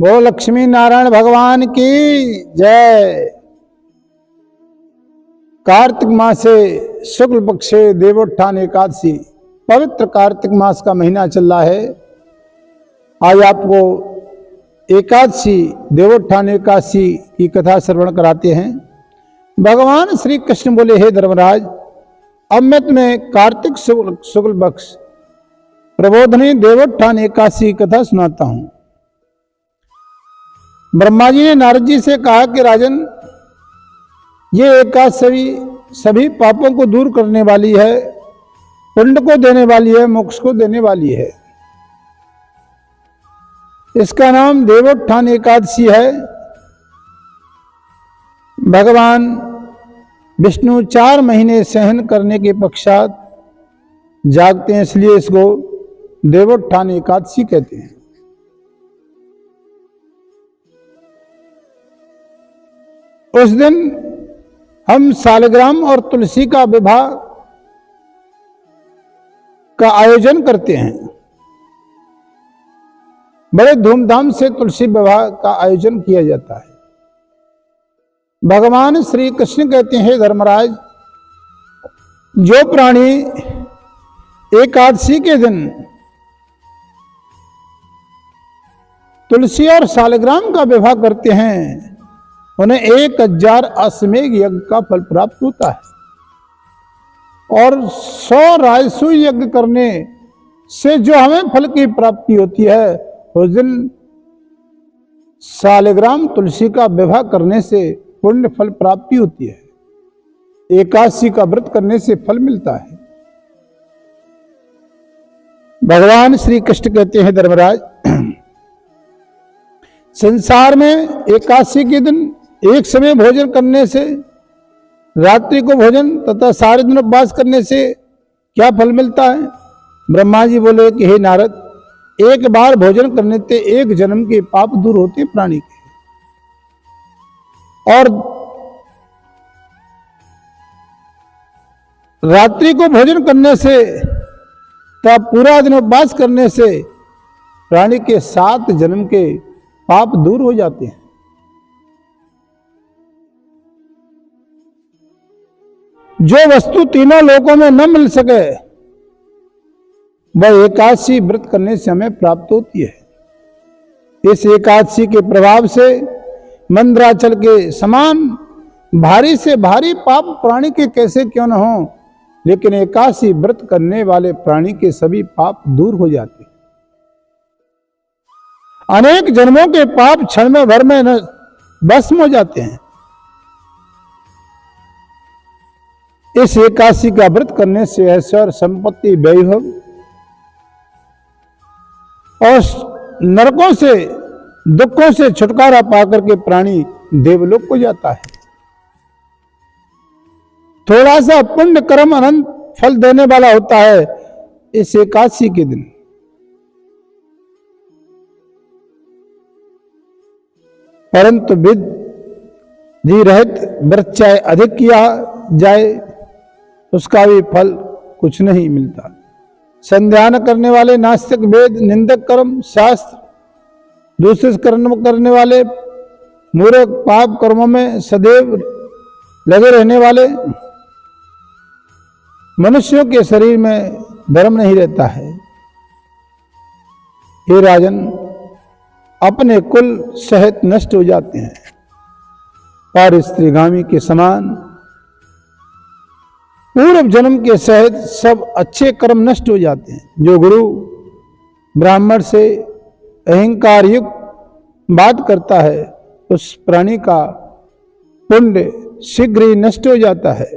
वो लक्ष्मी नारायण भगवान की जय। कार्तिक मास से शुक्ल पक्षे देवोत्थान एकादशी, पवित्र कार्तिक मास का महीना चल रहा है। आज आपको एकादशी, देवोत्थान एकादशी की कथा श्रवण कराते हैं। भगवान श्री कृष्ण बोले, हे धर्मराज, अब मैं तुम्हें कार्तिक शुक्ल पक्ष प्रबोधनी देवोत्थान एकादशी की कथा सुनाता हूं। ब्रह्मा जी ने नारद जी से कहा कि राजन, ये एकादशी सभी पापों को दूर करने वाली है, पुण्य को देने वाली है, मोक्ष को देने वाली है। इसका नाम देवोत्थान एकादशी है। भगवान विष्णु 4 महीने सहन करने के पश्चात जागते हैं, इसलिए इसको देवोत्थान एकादशी कहते हैं। उस दिन हम सालग्राम और तुलसी का विवाह का आयोजन करते हैं। बड़े धूमधाम से तुलसी विवाह का आयोजन किया जाता है। भगवान श्री कृष्ण कहते हैं, धर्मराज, जो प्राणी एकादशी के दिन तुलसी और सालग्राम का विवाह करते हैं, उन्हें 1000 अश्वमेध यज्ञ का फल प्राप्त होता है। और 100 राजसूय यज्ञ करने से जो हमें फल की प्राप्ति होती है, उस दिन सालग्राम तुलसी का विवाह करने से पुण्य फल प्राप्ति होती है। एकादशी का व्रत करने से फल मिलता है। भगवान श्री कृष्ण कहते हैं, धर्मराज, संसार में एकादशी के दिन एक समय भोजन करने से, रात्रि को भोजन तथा सारे दिन उपवास करने से क्या फल मिलता है? ब्रह्मा जी बोले कि हे नारद, एक बार भोजन करने से 1 जन्म के पाप दूर होते प्राणी के, और रात्रि को भोजन करने से तथा पूरा दिन उपवास करने से प्राणी के 7 जन्म के पाप दूर हो जाते हैं। जो वस्तु तीनों लोकों में न मिल सके, वह एकादशी व्रत करने से हमें प्राप्त होती है। इस एकादशी के प्रभाव से मंदराचल के समान भारी से भारी पाप प्राणी के कैसे क्यों न हो, लेकिन एकादशी व्रत करने वाले प्राणी के सभी पाप दूर हो जाते हैं। अनेक जन्मों के पाप क्षण में भर में भस्म हो जाते हैं। इस एकादशी का व्रत करने से ऐश्वर्य, संपत्ति, वैभव और नरकों से, दुखों से छुटकारा पाकर के प्राणी देवलोक को जाता है। थोड़ा सा पुण्य कर्म अनंत फल देने वाला होता है इस एकादशी के दिन। परंतु विधि रहित व्रत चाहे अधिक किया जाए, उसका भी फल कुछ नहीं मिलता। संध्यान करने वाले नास्तिक, वेद निंदक, कर्म शास्त्र दूसरे कर्म करने वाले, मूर्ख पाप कर्मों में सदैव लगे रहने वाले मनुष्यों के शरीर में धर्म नहीं रहता है। हे राजन, अपने कुल सहित नष्ट हो जाते हैं और स्त्रीगामी के समान पूर्व जन्म के सहित सब अच्छे कर्म नष्ट हो जाते हैं। जो गुरु ब्राह्मण से अहंकार युक्त बात करता है, उस प्राणी का पुण्य शीघ्र ही नष्ट हो जाता है।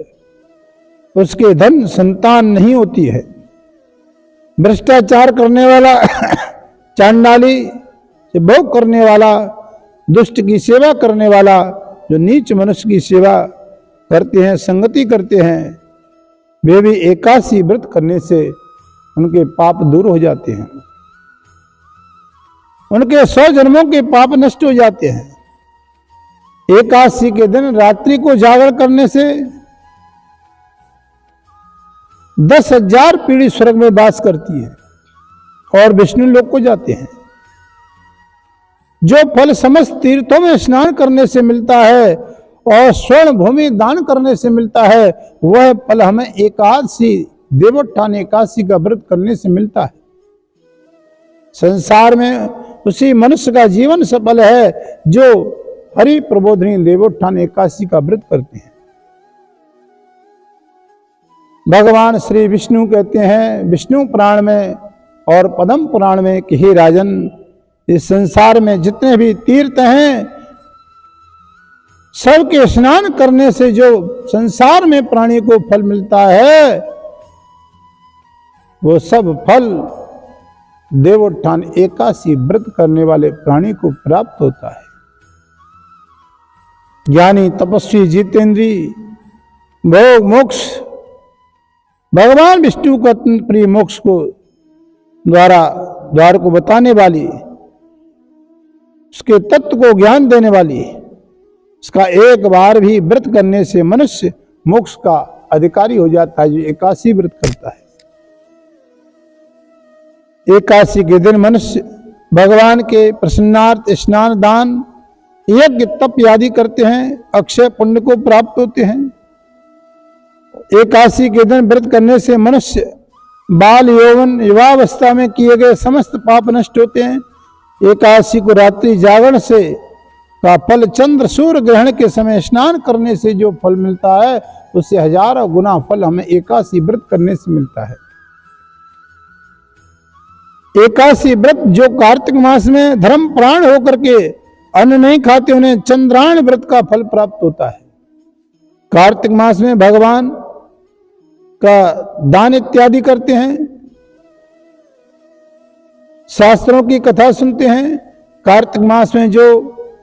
उसके धन संतान नहीं होती है। भ्रष्टाचार करने वाला, चांडाली से भोग करने वाला, दुष्ट की सेवा करने वाला, जो नीच मनुष्य की सेवा करते हैं, संगति करते हैं, वे भी एकादशी व्रत करने से उनके पाप दूर हो जाते हैं। उनके 100 जन्मों के पाप नष्ट हो जाते हैं। एकादशी के दिन रात्रि को जागरण करने से 10,000 पीढ़ी स्वर्ग में वास करती है और विष्णु लोक को जाते हैं। जो फल समस्त तीर्थों में स्नान करने से मिलता है और स्वर्ण भूमि दान करने से मिलता है, वह फल हमें एकादशी, देवोत्थान एकादशी का व्रत करने से मिलता है। संसार में उसी मनुष्य का जीवन सफल है जो हरि प्रबोधिनी देवोत्थान एकादशी का व्रत करते हैं। भगवान श्री विष्णु कहते हैं विष्णु पुराण में और पद्म पुराण में कि हे राजन, इस संसार में जितने भी तीर्थ हैं, सबके स्नान करने से जो संसार में प्राणी को फल मिलता है, वो सब फल देवोत्थान एकादशी व्रत करने वाले प्राणी को प्राप्त होता है। ज्ञानी, तपस्वी, जितेंद्री, भोग, मोक्ष, भगवान विष्णु को प्रिय मोक्ष को द्वार को बताने वाली, उसके तत्व को ज्ञान देने वाली, इसका एक बार भी व्रत करने से मनुष्य मोक्ष का अधिकारी हो जाता है, जो एकादशी व्रत करता है। एकादशी के दिन मनुष्य भगवान के प्रसन्नार्थ स्नान, दान, यज्ञ, तप आदि करते हैं, अक्षय पुण्य को प्राप्त होते हैं। एकादशी के दिन व्रत करने से मनुष्य बाल, यौवन, युवावस्था में किए गए समस्त पाप नष्ट होते हैं। एकादशी को रात्रि जागरण से का फल चंद्र सूर्य ग्रहण के समय स्नान करने से जो फल मिलता है, उससे हजारों गुना फल हमें एकादशी व्रत करने से मिलता है। एकादशी व्रत जो कार्तिक मास में धर्म प्राण होकर के अन्न नहीं खाते, उन्हें चंद्रायण व्रत का फल प्राप्त होता है। कार्तिक मास में भगवान का दान इत्यादि करते हैं, शास्त्रों की कथा सुनते हैं। कार्तिक मास में जो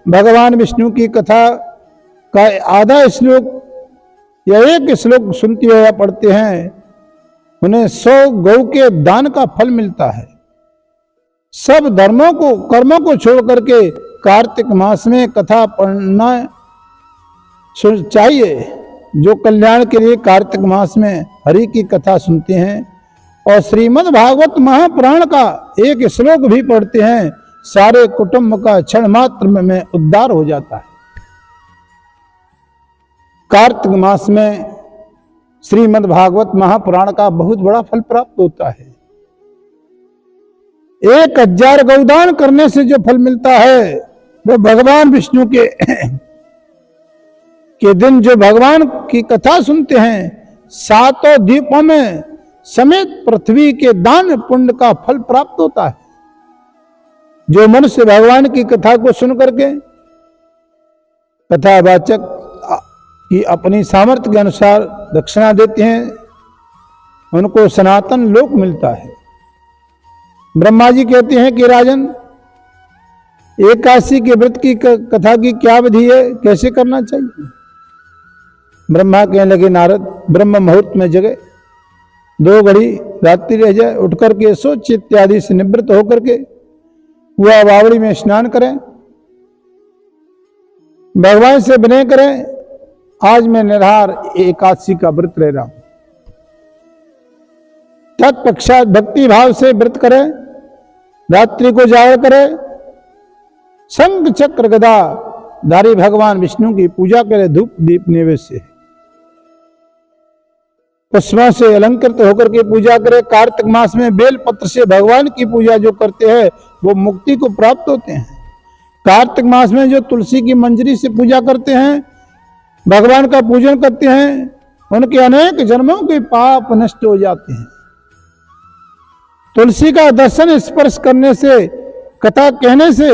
भगवान विष्णु की कथा का आधा श्लोक या एक श्लोक सुनते हो या पढ़ते हैं, उन्हें 100 गौ के दान का फल मिलता है। सब धर्मों को, कर्मों को छोड़ करके कार्तिक मास में कथा पढ़ना चाहिए। जो कल्याण के लिए कार्तिक मास में हरि की कथा सुनते हैं और श्रीमद् भागवत महापुराण का एक श्लोक भी पढ़ते हैं, सारे कुटुंब का क्षण मात्र में उद्धार हो जाता है। कार्तिक मास में श्रीमद् भागवत महापुराण का बहुत बड़ा फल प्राप्त होता है। 1000 गौदान करने से जो फल मिलता है, वो भगवान विष्णु के दिन जो भगवान की कथा सुनते हैं, 7 द्वीपों में समेत पृथ्वी के दान पुण्य का फल प्राप्त होता है। जो मनुष्य भगवान की कथा को सुन करके कथावाचक की अपनी सामर्थ्य के अनुसार दक्षिणा देते हैं, उनको सनातन लोक मिलता है। ब्रह्मा जी कहते हैं कि राजन, एकादशी के व्रत की कथा की क्या विधि है, कैसे करना चाहिए? ब्रह्मा कहने लगे, नारद, ब्रह्म मुहूर्त में जगे, 2 घड़ी रात्रि रह जाए, उठ करके शौच इत्यादि से निवृत्त होकर के कुआ बावड़ी में स्नान करें, भगवान से विनय करें, आज मैं निराहार एकादशी का व्रत ले रहा हूं। तत्पश्चात भक्ति भाव से व्रत करें, रात्रि को जागर करें, शंख चक्र गदा धारी भगवान विष्णु की पूजा करें, धूप दीप नैवेद्य से, पुष्पों से अलंकृत होकर के पूजा करें। कार्तिक मास में बेल पत्र से भगवान की पूजा जो करते हैं, वो मुक्ति को प्राप्त होते हैं। कार्तिक मास में जो तुलसी की मंजरी से पूजा करते हैं, भगवान का पूजन करते हैं, उनके अनेक जन्मों के पाप नष्ट हो जाते हैं। तुलसी का दर्शन स्पर्श करने से, कथा कहने से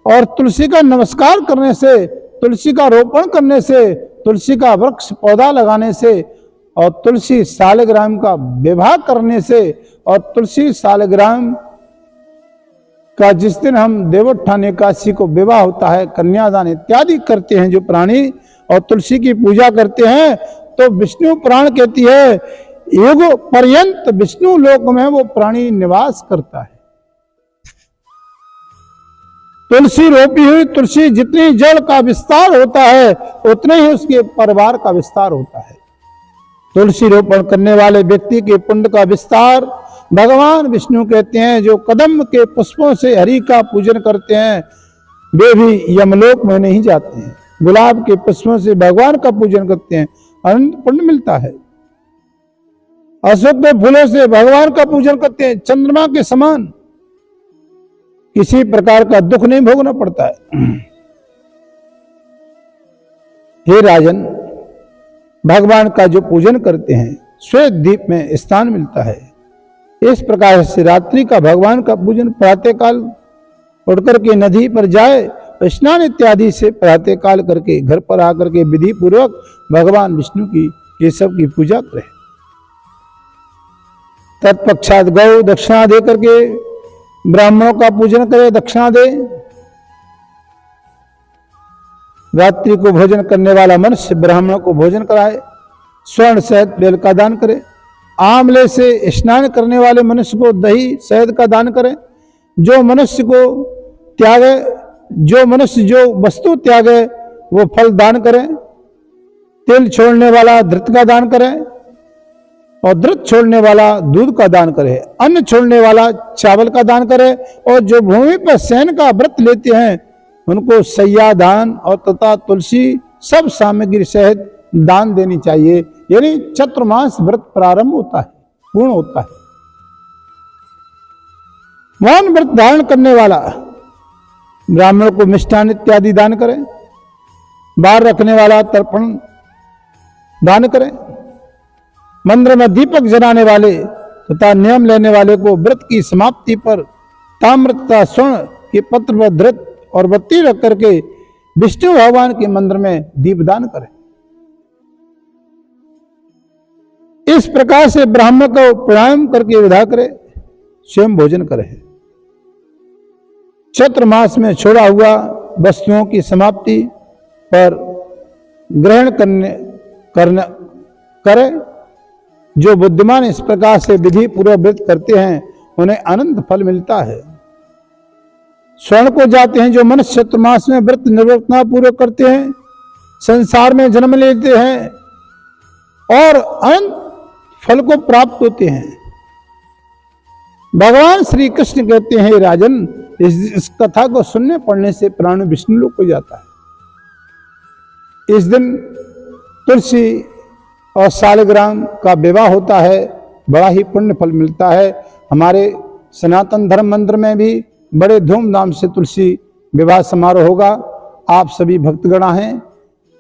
और तुलसी का नमस्कार करने से, तुलसी का रोपण करने से, तुलसी का वृक्ष पौधा लगाने से और तुलसी सालग्राम का विवाह करने से और तुलसी सालग्राम का जिस दिन हम देवोत्थान एकादशी को विवाह होता है, कन्यादान इत्यादि करते हैं जो प्राणी, और तुलसी की पूजा करते हैं, तो विष्णु पुराण कहती है युग पर्यंत विष्णु लोक में वो प्राणी निवास करता है। तुलसी रोपी हुई तुलसी जितनी जड़ का विस्तार होता है, उतने ही उसके परिवार का विस्तार होता है। तुलसी रोपण करने वाले व्यक्ति के पुण्य का विस्तार भगवान विष्णु कहते हैं। जो कदम के पुष्पों से हरि का पूजन करते हैं, वे भी यमलोक में नहीं जाते हैं। गुलाब के पुष्पों से भगवान का पूजन करते हैं, अनंत पुण्य मिलता है। अशोक के फूलों से भगवान का पूजन करते हैं, चंद्रमा के समान किसी प्रकार का दुख नहीं भोगना पड़ता है। हे राजन, भगवान का जो पूजन करते हैं श्वेत द्वीप में स्थान मिलता है। इस प्रकार से रात्रि का भगवान का पूजन प्रातः काल उठकर के नदी पर जाए, स्नान इत्यादि से प्रातः काल करके घर पर आकर के विधि पूर्वक भगवान विष्णु की केशव की पूजा करें। तत्पश्चात गौ दक्षिणा दे करके ब्राह्मणों का पूजन करे, दक्षिणा दे। रात्रि को भोजन करने वाला मनुष्य ब्राह्मणों को भोजन कराए, स्वर्ण शहद बेल का दान करे। आंवले से स्नान करने वाले मनुष्य को दही शहद का दान करें। जो मनुष्य जो वस्तु त्यागे वो फल दान करें। तिल छोड़ने वाला धृत का दान करें और धृत छोड़ने वाला दूध का दान करे। अन्न छोड़ने वाला चावल का दान करे। और जो भूमि पर शयन का व्रत लेते हैं उनको सैया दान और तथा तुलसी सब सामग्री सहित दान देनी चाहिए। यानी चतुर्मास व्रत प्रारंभ होता है, पूर्ण होता है। मौन व्रत धारण करने वाला ब्राह्मण को मिष्ठान इत्यादि दान करे। बार रखने वाला तर्पण दान करे। मंदिर में दीपक जलाने वाले तथा नियम लेने वाले को व्रत की समाप्ति पर ताम्र तथा स्वर्ण के पत्र पर धृत और बत्ती रख करके विष्णु भगवान के मंदिर में दीपदान करें। इस प्रकार से ब्राह्मण को प्रणाम करके विदा करे, स्वयं भोजन करे। चैत्र मास में छोड़ा हुआ वस्तुओं की समाप्ति पर ग्रहण करे। जो बुद्धिमान इस प्रकार से विधि पूर्वक व्रत करते हैं उन्हें अनंत फल मिलता है। स्वर्ण को जाते हैं जो मनुष्य चतुर्मास में व्रत निर्वर्तना पूर्वक करते हैं, संसार में जन्म लेते हैं और अनंत फल को प्राप्त होते हैं। भगवान श्री कृष्ण कहते हैं, राजन, इस कथा को सुनने पढ़ने से प्राण विष्णु लोक को जाता है। इस दिन तुलसी और शालिग्राम का विवाह होता है, बड़ा ही पुण्य फल मिलता है। हमारे सनातन धर्म मंदिर में भी बड़े धूमधाम से तुलसी विवाह समारोह होगा। आप सभी भक्तगण हैं।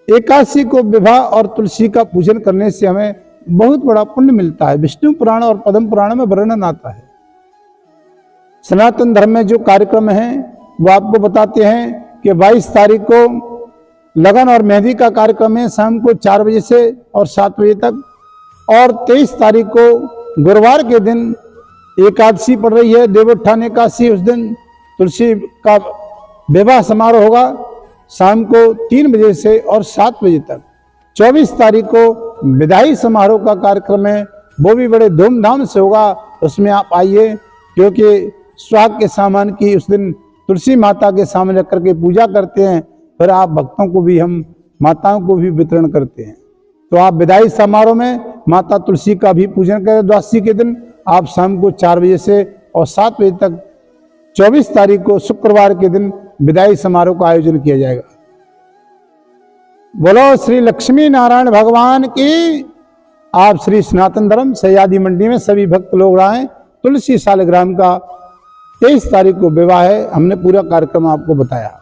एकादशी को विवाह और तुलसी का पूजन करने से हमें बहुत बड़ा पुण्य मिलता है। विष्णु पुराण और पद्म पुराण में वर्णन आता है। सनातन धर्म में जो कार्यक्रम है वो आपको बताते हैं कि 22 तारीख को लगन और मेहंदी का कार्यक्रम है, शाम को 4 बजे से और 7 बजे तक। और 23 तारीख को गुरुवार के दिन एकादशी पड़ रही है, देवोत्थान एकादशी। उस दिन तुलसी का विवाह समारोह होगा, शाम को 3 बजे से और 7 बजे तक। 24 तारीख को विदाई समारोह का कार्यक्रम है, वो भी बड़े धूमधाम से होगा। उसमें आप आइए, क्योंकि सुहाग के सामान की उस दिन तुलसी माता के सामने रख करके पूजा करते हैं। फिर आप भक्तों को भी, हम माताओं को भी वितरण करते हैं। तो आप विदाई समारोह में माता तुलसी का भी पूजन करें। द्वादशी के दिन आप शाम को 4 बजे से और 7 बजे तक 24 तारीख को शुक्रवार के दिन विदाई समारोह का आयोजन किया जाएगा। बोलो श्री लक्ष्मी नारायण भगवान की। आप श्री सनातन धर्म सह्याद्री मंडी में सभी भक्त लोग आए। तुलसी शालिग्राम का 23 तारीख को विवाह है। हमने पूरा कार्यक्रम आपको बताया।